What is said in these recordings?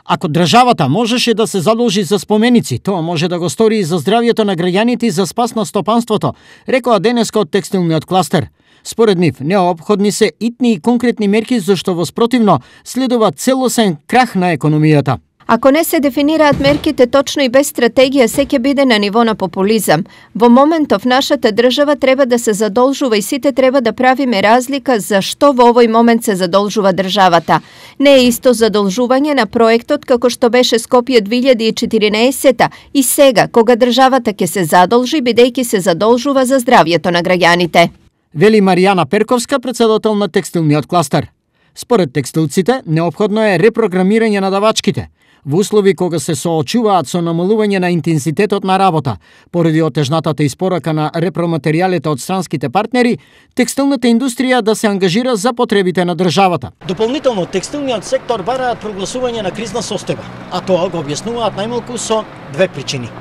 Ако државата можеше да се задолжи за споменици, тоа може да го стори и за здравјето на граѓаните и за спас на стопанството, рекоа денеска од текстилниот кластер. Според нив, неопходни се итни и конкретни мерки зашто во спротивно следува целосен крах на економијата. Ако не се дефинираат мерките точно и без стратегија, се ќе биде на ниво на популизам. Во моментов нашата држава треба да се задолжува и сите треба да правиме разлика за што во овој момент се задолжува државата. Не е исто задолжување на проектот како што беше Скопје 2014 и сега, кога државата ќе се задолжи бидејќи се задолжува за здравјето на граѓаните. Вели Маријана Перковска, председател на текстилниот кластер. Според текстилците, неопходно е репрограмирање на давачките. Во услови кога се соочуваат со намалување на интензитетот на работа, поради отежнатата испорака на репроматеријалите од странските партнери, текстилната индустрија да се ангажира за потребите на државата. Дополнително, текстилниот сектор бараат прогласување на кризна состојба, а тоа го објаснуваат најмалку со две причини.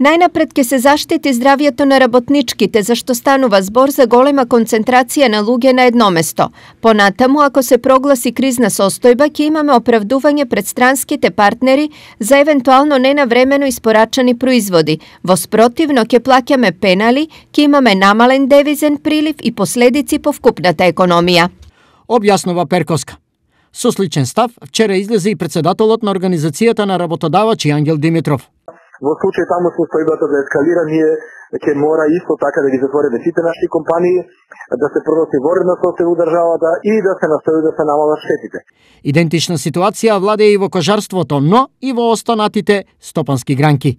Најнапред ќе се заштити здравјето на работничките, зашто станува збор за голема концентрација на луѓе на едно место. Понатаму, ако се прогласи кризна состојба, ќе имаме оправдување пред странските партнери за евентуално ненавремено испорачани производи. Во спротивно ќе плаќаме пенали, ќе имаме намален девизен прилив и последици по вкупната економија. Објаснува Перковска. Со сличен став, вчера излезе и председателот на Организацијата на работодавачи Ангел Димитров. Во случај таму состојбата да ескалира, ние ќе мора исто така да ги затвориме сите наши компании, да се проноси воредна состојба у државата и да се настои да се намалат штетите. Идентична ситуација владее и во кожарството, но и во останатите стопански гранки.